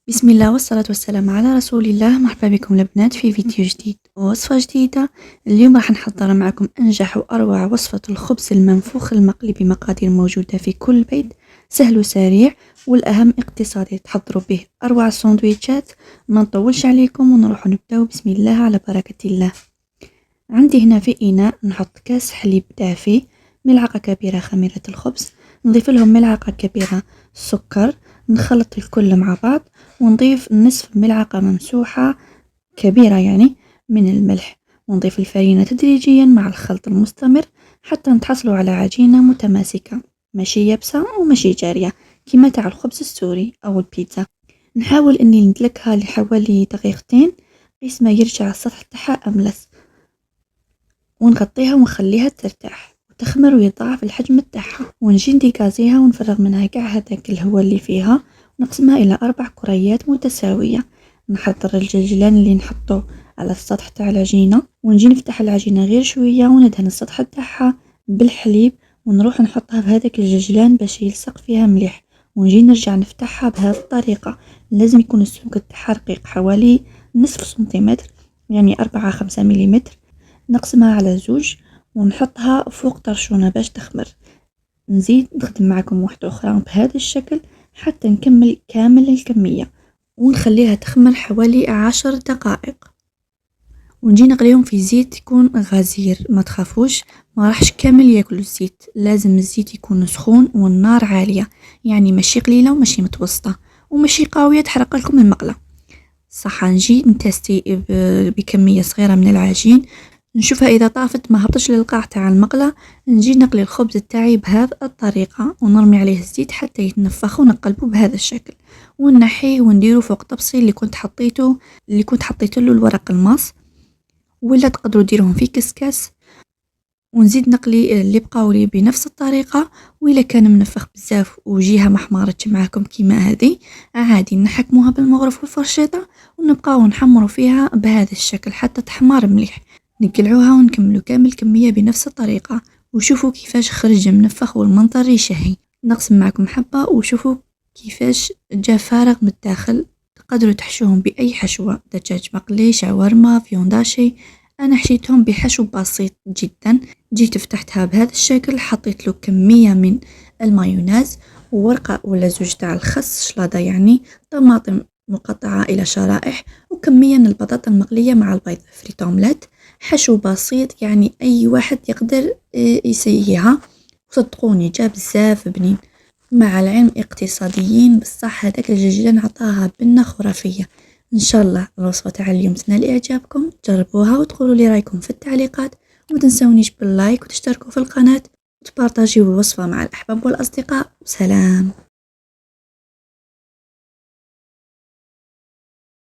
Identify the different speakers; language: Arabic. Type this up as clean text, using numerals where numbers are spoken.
Speaker 1: بسم الله والصلاة والسلام على رسول الله. مرحبا بكم البنات في فيديو جديد ووصفة جديدة. اليوم راح نحضر معكم أنجح وأروع وصفة الخبز المنفوخ المقلي بمقادير موجودة في كل بيت، سهل وسريع والأهم اقتصادي. تحضروا به أروع سندويتشات. ما نطولش عليكم ونروح نبداو بسم الله على بركة الله. عندي هنا في إناء نحط كاس حليب دافي، ملعقة كبيرة خميرة الخبز، نضيف لهم ملعقة كبيرة سكر، نخلط الكل مع بعض ونضيف نصف ملعقة ممسوحة كبيرة يعني من الملح، ونضيف الفرينة تدريجيا مع الخلط المستمر حتى نتحصلوا على عجينة متماسكة، ماشي يابسة وماشي جارية كما تاع الخبز السوري أو البيتزا. نحاول اني ندلكها لحوالي دقيقتين قيس ما يرجع السطح تاعها أملس، ونغطيها ونخليها ترتاح وتخمر ويتضاعف الحجم تاعها، ونجي نديكازيها ونفرغ منها كاع هذاك الهواء اللي فيها ونقسمها الى 4 كريات متساويه. نحضر الجلجلان اللي نحطه على السطح تاع العجينه، ونجي نفتح العجينه غير شويه وندهن السطح تاعها بالحليب، ونروح نحطها بهذاك الجلجلان باش يلصق فيها مليح، ونجي نرجع نفتحها بهذه الطريقه. لازم يكون السمك تاعها رقيق حوالي نصف سنتيمتر، يعني 4-5 مليمتر. نقسمها على زوج ونحطها فوق طرشونة باش تخمر. نزيد نخدم معكم واحدة أخرى بهذا الشكل حتى نكمل كامل الكمية، ونخليها تخمر حوالي 10 دقائق، ونجي نقليهم في زيت يكون غزير. ما تخافوش، ما راحش كامل ياكلوا الزيت، لازم الزيت يكون سخون والنار عالية، يعني ماشي قليلة وماشي متوسطة وماشي قوية تحرق لكم المقلة. صح، نجي نتستي بكمية صغيرة من العجين، نشوفها إذا طافت ما هبطش للقاع تاع المقلة. نجي نقلي الخبز تاعي بهذه الطريقة ونرمي عليه الزيت حتى يتنفخ ونقلبه بهذا الشكل، ونحيه ونديره فوق طبسي اللي كنت حطيته له الورق الماس، ولا تقدروا ديرهم في كسكاس. ونزيد نقلي اللي بقاو لي بنفس الطريقة، وإلا كان منفخ بزاف وجيها ما حمارتش معاكم كيما هذه عادي نحكموها بالمغرف والفرشيطة ونبقاو نحمروا فيها بهذا الشكل حتى تحمر مليح. نقلعوها ونكملوا كامل كمية بنفس الطريقة، وشوفوا كيفاش خرج منفخ والمنظر يشهي. نقسم معكم حبة وشوفوا كيفاش جا فارغ من الداخل. تقدروا تحشوهم بأي حشوة، دجاج مقلي، شاورما، فيونداشي. أنا حشيتهم بحشو بسيط جدا. جيت فتحتها بهذا الشكل، حطيت له كمية من المايونيز وورقة ولا زوج تاع الخس شلاضة، يعني طماطم مقطعة إلى شرائح، وكمية من البطاطا المقلية مع البيض فريت اومليت. حشو بسيط يعني أي واحد يقدر يسيها، وصدقوني جا بزاف بنين. مع العلم اقتصاديين بصح هذاك الجلجلان عطاها بنة خرافية. ان شاء الله الوصفة تاع اليوم تنال اعجابكم، جربوها وتقولوا لي رايكم في التعليقات، وما تنسونيش باللايك وتشتركوا في القناة وتبارطاجيوا الوصفة مع الأحباب والأصدقاء. سلام.